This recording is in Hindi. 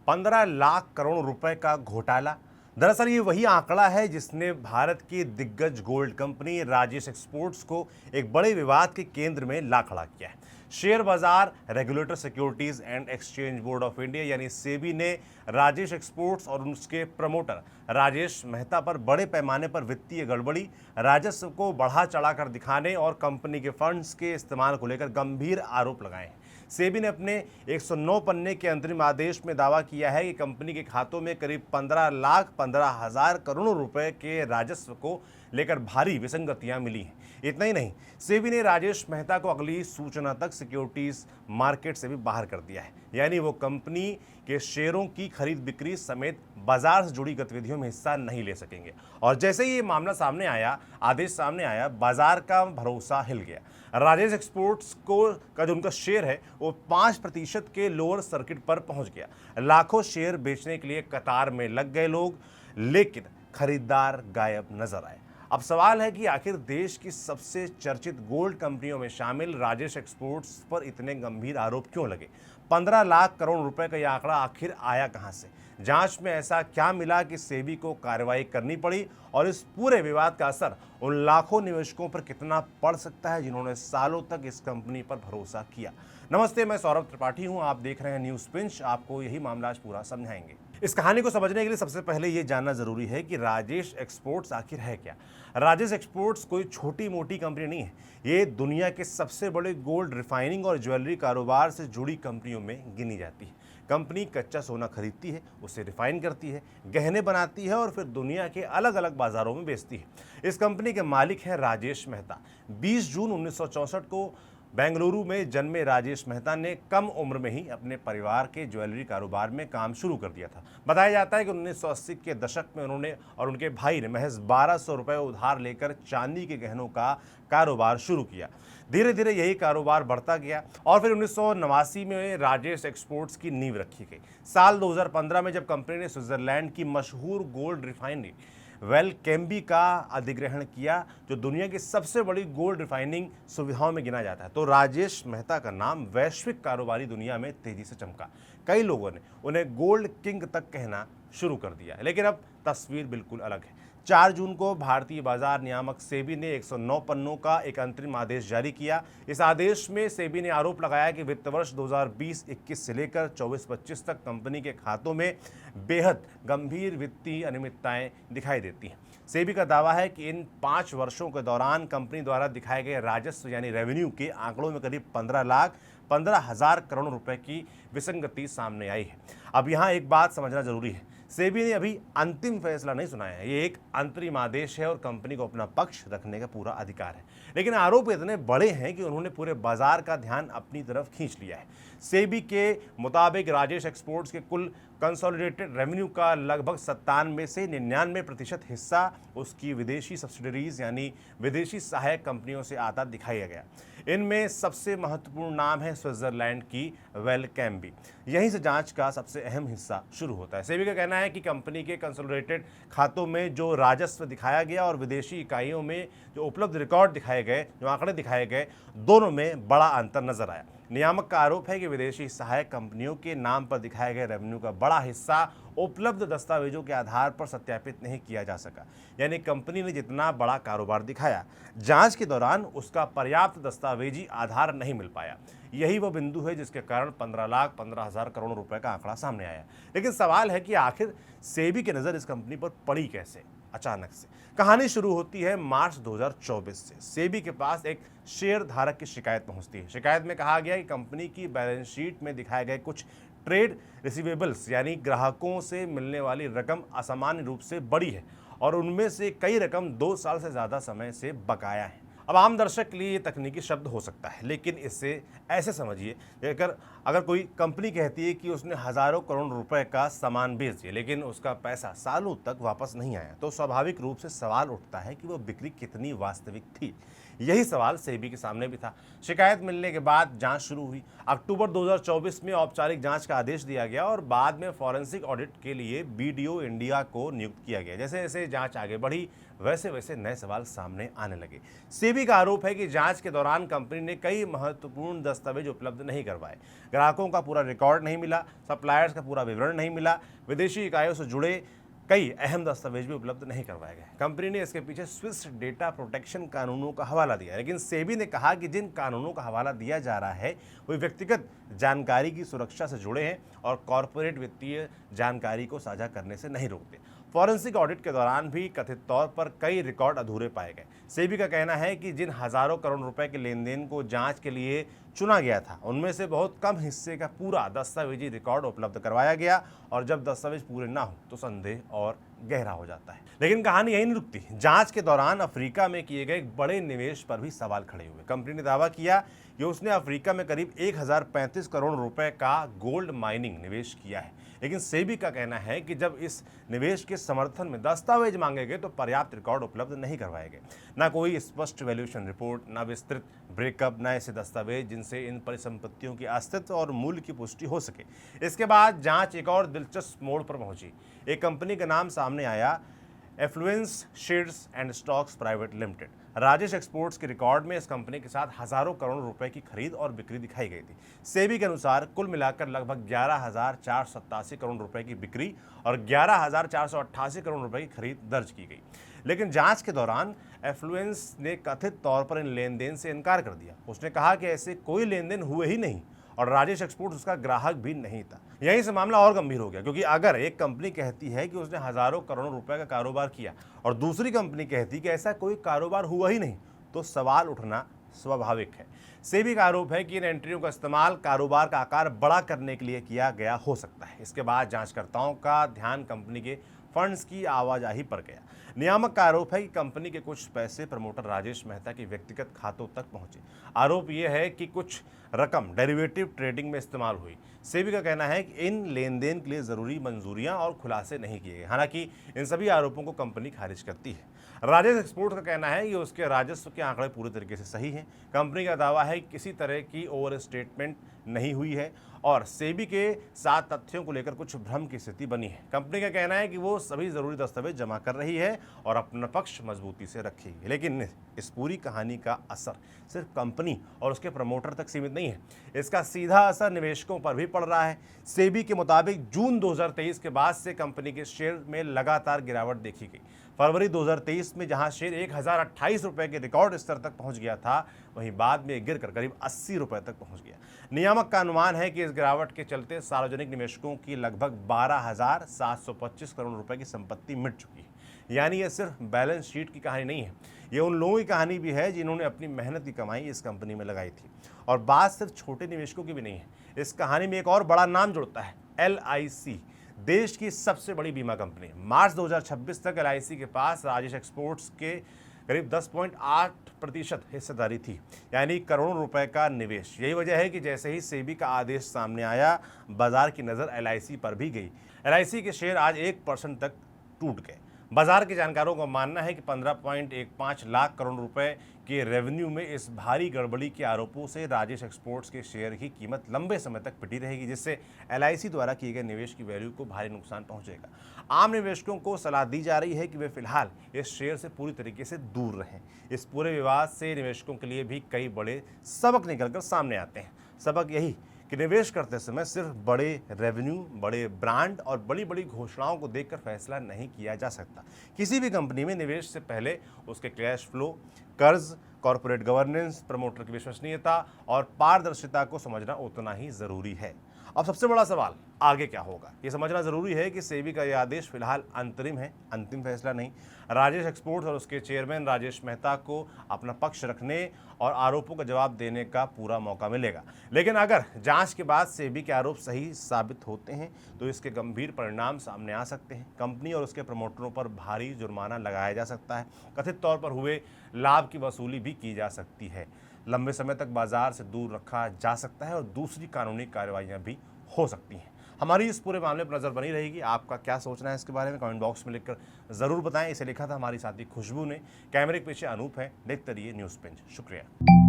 15 लाख करोड़ रुपए का घोटाला। दरअसल ये वही आंकड़ा है जिसने भारत की दिग्गज गोल्ड कंपनी राजेश एक्सपोर्ट्स को एक बड़े विवाद के केंद्र में ला खड़ा किया है। शेयर बाजार regulator securities and exchange board of India यानी सेबी ने राजेश एक्सपोर्ट्स और उसके प्रमोटर राजेश मेहता पर बड़े पैमाने पर वित्तीय गड़बड़ी, राजस्व को बढ़ा चढ़ाकर दिखाने और कंपनी के फंड्स के इस्तेमाल को लेकर गंभीर आरोप लगाए हैं। सेबी ने अपने 109 पन्ने के अंतरिम आदेश में दावा किया है कि कंपनी के खातों में करीब 15,15,000 करोड़ रुपए के राजस्व को लेकर भारी विसंगतियां मिली हैं। इतना ही नहीं, सेबी ने राजेश मेहता को अगली सूचना तक सिक्योरिटीज मार्केट से भी बाहर कर दिया है, यानी वो कंपनी के शेयरों की खरीद बिक्री समेत बाजार से जुड़ी गतिविधियों में हिस्सा नहीं ले सकेंगे। और जैसे ही ये मामला सामने आया, आदेश सामने आया, बाजार का भरोसा हिल गया। राजेश एक्सपोर्ट्स को का जो उनका शेयर है वो 5% के लोअर सर्किट पर पहुंच गया। लाखों शेयर बेचने के लिए कतार में लग गए लोग, लेकिन खरीदार गायब नजर आए। अब सवाल है कि आखिर देश की सबसे चर्चित गोल्ड कंपनियों में शामिल राजेश एक्सपोर्ट्स पर इतने गंभीर आरोप क्यों लगे? 15 लाख करोड़ रुपए का यह आंकड़ा आखिर आया कहां से? जांच में ऐसा क्या मिला कि सेबी को कार्रवाई करनी पड़ी? और इस पूरे विवाद का असर उन लाखों निवेशकों पर कितना पड़ सकता है जिन्होंने सालों तक इस कंपनी पर भरोसा किया? नमस्ते, मैं सौरभ त्रिपाठी हूं, आप देख रहे हैं न्यूज़ पिंच। आपको यही मामला आज पूरा समझाएंगे। इस कहानी को समझने के लिए सबसे पहले ये जानना जरूरी है कि राजेश एक्सपोर्ट्स आखिर है क्या। राजेश एक्सपोर्ट्स कोई छोटी मोटी कंपनी नहीं है, ये दुनिया के सबसे बड़े गोल्ड रिफाइनिंग और ज्वेलरी कारोबार से जुड़ी कंपनियों में गिनी जाती है। कंपनी कच्चा सोना खरीदती है, उसे रिफाइन करती है, गहने बनाती है और फिर दुनिया के अलग अलग बाजारों में बेचती है। इस कंपनी के मालिक हैं राजेश मेहता। 20 जून 1964 को बेंगलुरु में जन्मे राजेश मेहता ने कम उम्र में ही अपने परिवार के ज्वेलरी कारोबार में काम शुरू कर दिया था। बताया जाता है कि 1980 के दशक में उन्होंने और उनके भाई ने महज 1200 रुपये उधार लेकर चांदी के गहनों का कारोबार शुरू किया। धीरे धीरे यही कारोबार बढ़ता गया और फिर 1989 में राजेश एक्सपोर्ट्स की नींव रखी गई। साल 2015 में जब कंपनी ने स्विट्जरलैंड की मशहूर गोल्ड रिफाइनरी वेलकेम्बी का अधिग्रहण किया, जो दुनिया की सबसे बड़ी गोल्ड रिफाइनिंग सुविधाओं में गिना जाता है, तो राजेश मेहता का नाम वैश्विक कारोबारी दुनिया में तेजी से चमका। कई लोगों ने उन्हें गोल्ड किंग तक कहना शुरू कर दिया। लेकिन अब तस्वीर बिल्कुल अलग है। 4 जून को भारतीय बाजार नियामक सेबी ने 109 पन्नों का एक अंतरिम आदेश जारी किया। इस आदेश में सेबी ने आरोप लगाया कि वित्त वर्ष 2020-21 से लेकर 24-25 तक कंपनी के खातों में बेहद गंभीर वित्तीय अनियमितताएं दिखाई देती हैं। सेबी का दावा है कि इन 5 वर्षों के दौरान कंपनी द्वारा दिखाए गए राजस्व यानी रेवेन्यू के आंकड़ों में करीब 15,15,000 करोड़ रुपए की विसंगति सामने आई है। अब यहाँ एक बात समझना जरूरी है, सेबी ने अभी अंतिम फैसला नहीं सुनाया है, ये एक अंतरिम आदेश है और कंपनी को अपना पक्ष रखने का पूरा अधिकार है। लेकिन आरोप इतने बड़े हैं कि उन्होंने पूरे बाजार का ध्यान अपनी तरफ खींच लिया है। सेबी के मुताबिक राजेश एक्सपोर्ट्स के कुल कंसोलिडेटेड रेवेन्यू का लगभग 97 से 99% हिस्सा उसकी विदेशी सब्सिडरीज यानी विदेशी सहायक कंपनियों से आता दिखाई गया। इनमें सबसे महत्वपूर्ण नाम है स्विट्जरलैंड की वेलकेम्बी। यहीं से जांच का सबसे अहम हिस्सा शुरू होता है। सेबी का कहना है कि कंपनी के कंसोलिडेटेड खातों में जो राजस्व दिखाया गया और विदेशी इकाइयों में जो उपलब्ध रिकॉर्ड दिखाए गए, जो आंकड़े दिखाए गए, दोनों में बड़ा अंतर नजर आया। नियामक का आरोप है कि विदेशी सहायक कंपनियों के नाम पर दिखाए गए रेवेन्यू का बड़ा हिस्सा उपलब्ध दस्तावेजों के आधार पर सत्यापित नहीं किया जा सका, यानी कंपनी ने जितना बड़ा कारोबार दिखाया, जांच के दौरान उसका पर्याप्त दस्तावेजी आधार नहीं मिल पाया। यही वो बिंदु है जिसके कारण 15,15,000 करोड़ रुपए का आंकड़ा सामने आया। लेकिन सवाल है कि आखिर सेबी की नज़र इस कंपनी पर पड़ी कैसे? अचानक से कहानी शुरू होती है मार्च 2024 से। सेबी के पास एक शेयर धारक की शिकायत पहुंचती है। शिकायत में कहा गया कि कंपनी की बैलेंस शीट में दिखाए गए कुछ ट्रेड रिसीवेबल्स यानी ग्राहकों से मिलने वाली रकम असामान्य रूप से बड़ी है और उनमें से कई रकम 2 साल से ज़्यादा समय से बकाया है। अब आम दर्शक के लिए ये तकनीकी शब्द हो सकता है, लेकिन इससे ऐसे समझिए, अगर कोई कंपनी कहती है कि उसने हज़ारों करोड़ रुपए का सामान बेच दिया लेकिन उसका पैसा सालों तक वापस नहीं आया, तो स्वाभाविक रूप से सवाल उठता है कि वो बिक्री कितनी वास्तविक थी। यही सवाल सेबी के सामने भी था। शिकायत मिलने के बाद जांच शुरू हुई। अक्टूबर 2024 में औपचारिक जांच का आदेश दिया गया और बाद में फॉरेंसिक ऑडिट के लिए बीडीओ इंडिया को नियुक्त किया गया। जैसे जैसे जांच आगे बढ़ी वैसे वैसे नए सवाल सामने आने लगे। सेबी का आरोप है कि जांच के दौरान कंपनी ने कई महत्वपूर्ण दस्तावेज उपलब्ध नहीं करवाए, ग्राहकों का पूरा रिकॉर्ड नहीं मिला, सप्लायर्स का पूरा विवरण नहीं मिला, विदेशी इकाइयों से जुड़े कई अहम दस्तावेज भी उपलब्ध नहीं करवाए गए। कंपनी ने इसके पीछे स्विस डेटा प्रोटेक्शन कानूनों का हवाला दिया, लेकिन सेबी ने कहा कि जिन कानूनों का हवाला दिया जा रहा है वो व्यक्तिगत जानकारी की सुरक्षा से जुड़े हैं और कॉरपोरेट वित्तीय जानकारी को साझा करने से नहीं रोकते। फॉरेंसिक ऑडिट के दौरान भी कथित तौर पर कई रिकॉर्ड अधूरे पाए गए। सेबी का कहना है कि जिन हजारों करोड़ रुपए के लेन देन को जांच के लिए चुना गया था उनमें से बहुत कम हिस्से का पूरा दस्तावेजी रिकॉर्ड उपलब्ध करवाया गया और जब दस्तावेज पूरे ना हो तो संदेह और गहरा हो जाता है। लेकिन कहानी यही नहीं रुकती। जांच के दौरान अफ्रीका में किए गए एक बड़े निवेश पर भी सवाल खड़े हुए। कंपनी ने दावा किया कि उसने अफ्रीका में करीब 1035 करोड़ रुपए का गोल्ड माइनिंग निवेश किया है, लेकिन सेबी का कहना है कि जब इस निवेश के समर्थन में दस्तावेज मांगे गए तो पर्याप्त रिकॉर्ड उपलब्ध नहीं करवाए गए। ना कोई स्पष्ट वैल्यूएशन रिपोर्ट, ना विस्तृत ब्रेकअप, ना ऐसे दस्तावेज जिनसे इन परिसंपत्तियों की अस्तित्व और मूल्य की पुष्टि हो सके। इसके बाद जांच एक और दिलचस्प मोड़ पर पहुंची। एक कंपनी का नाम सामने आया, affluence shares and stocks private limited. Rajesh exports के रिकॉर्ड में इस कंपनी के साथ हजारों करोड़ रुपए की खरीद और बिक्री दिखाई गई थी। सेबी के अनुसार कुल मिलाकर लगभग 11,487 करोड़ रुपए की बिक्री और 11,488 करोड़ रुपए की खरीद दर्ज की गई। लेकिन जांच के दौरान एफ्लुएंस ने कथित तौर पर इन लेन देन से इनकार कर दिया। उसने कहा कि ऐसे कोई लेन देन हुए ही नहीं और राजेश एक्सपोर्ट्स उसका ग्राहक भी नहीं था। यहीं से मामला और गंभीर हो गया, क्योंकि अगर एक कंपनी कहती है कि उसने हजारों करोड़ रुपए का कारोबार किया और दूसरी कंपनी कहती कि ऐसा कोई कारोबार हुआ ही नहीं, तो सवाल उठना स्वाभाविक है। सेबी का आरोप है कि इन एंट्रियों का इस्तेमाल कारोबार का आकार बड़ा करने के लिए किया गया हो सकता है। इसके बाद जांचकर्ताओं का ध्यान कंपनी के फंड्स की आवाजाही पर गया। नियामक का आरोप है कि कंपनी के कुछ पैसे प्रमोटर राजेश मेहता के व्यक्तिगत खातों तक पहुंचे। आरोप यह है कि कुछ रकम डेरिवेटिव ट्रेडिंग में इस्तेमाल हुई। सेबी का कहना है कि इन लेन देन के लिए जरूरी मंजूरियां और खुलासे नहीं किए गए। हालांकि इन सभी आरोपों को कंपनी खारिज करती है। राजेश एक्सपोर्ट्स का कहना है कि उसके राजस्व के आंकड़े पूरे तरीके से सही हैं। कंपनी का दावा है कि किसी तरह की ओवर स्टेटमेंट नहीं हुई है और सेबी के साथ तथ्यों को लेकर कुछ भ्रम की स्थिति बनी है। कंपनी का कहना है कि वो सभी जरूरी दस्तावेज जमा कर रही है और अपना पक्ष मजबूती से रखेगी। लेकिन इस पूरी कहानी का असर सिर्फ कंपनी और उसके प्रमोटर तक सीमित नहीं है, इसका सीधा असर निवेशकों पर भी पड़ रहा है। सेबी के मुताबिक जून 2023 के बाद से कंपनी के शेयर में लगातार गिरावट देखी गई। फरवरी 2023 में जहां शेयर 1028 रुपए के रिकॉर्ड स्तर तक पहुंच गया था, वहीं बाद में गिरकर करीब 80 रुपए तक पहुंच गया। नियामक का अनुमान है कि इस गिरावट के चलते सार्वजनिक निवेशकों की लगभग 12,725 करोड़ रुपए की संपत्ति मिट चुकी है। यानी यह सिर्फ बैलेंस शीट की कहानी नहीं है, ये उन लोगों की कहानी भी है जिन्होंने अपनी मेहनत की कमाई इस कंपनी में लगाई थी। और बात सिर्फ छोटे निवेशकों की भी नहीं है, इस कहानी में एक और बड़ा नाम जुड़ता है, LIC, देश की सबसे बड़ी बीमा कंपनी। मार्च 2026 तक LIC के पास राजेश एक्सपोर्ट्स के करीब 10.8% हिस्सेदारी थी, यानी करोड़ों रुपए का निवेश। यही वजह है कि जैसे ही सेबी का आदेश सामने आया, बाजार की नज़र LIC पर भी गई। LIC के शेयर आज 1% तक टूट गए। बाजार के जानकारों का मानना है कि 15.15 लाख करोड़ रुपए के रेवेन्यू में इस भारी गड़बड़ी के आरोपों से राजेश एक्सपोर्ट्स के शेयर की कीमत लंबे समय तक पिटी रहेगी, जिससे LIC द्वारा किए गए निवेश की वैल्यू को भारी नुकसान पहुंचेगा। आम निवेशकों को सलाह दी जा रही है कि वे फिलहाल इस शेयर से पूरी तरीके से दूर रहें। इस पूरे विवाद से निवेशकों के लिए भी कई बड़े सबक निकलकर सामने आते हैं। सबक यही कि निवेश करते समय सिर्फ बड़े रेवेन्यू, बड़े ब्रांड और बड़ी बड़ी घोषणाओं को देखकर फैसला नहीं किया जा सकता। किसी भी कंपनी में निवेश से पहले उसके कैश फ्लो, कर्ज, कॉर्पोरेट गवर्नेंस, प्रमोटर की विश्वसनीयता और पारदर्शिता को समझना उतना ही जरूरी है। अब सबसे बड़ा सवाल, आगे क्या होगा? ये समझना जरूरी है कि सेबी का यह आदेश फिलहाल अंतरिम है, अंतिम फैसला नहीं। राजेश एक्सपोर्ट्स और उसके चेयरमैन राजेश मेहता को अपना पक्ष रखने और आरोपों का जवाब देने का पूरा मौका मिलेगा। लेकिन अगर जांच के बाद सेबी के आरोप सही साबित होते हैं तो इसके गंभीर परिणाम सामने आ सकते हैं। कंपनी और उसके प्रमोटरों पर भारी जुर्माना लगाया जा सकता है, कथित तौर पर हुए लाभ की वसूली भी की जा सकती है, लंबे समय तक बाजार से दूर रखा जा सकता है और दूसरी कानूनी कार्रवाइयां भी हो सकती हैं। हमारी इस पूरे मामले पर नज़र बनी रहेगी। आपका क्या सोचना है इसके बारे में कमेंट बॉक्स में लिखकर ज़रूर बताएं। इसे लिखा था हमारी साथी खुशबू ने, कैमरे के पीछे अनूप है। देखते रहिए न्यूज़ पिंच। शुक्रिया।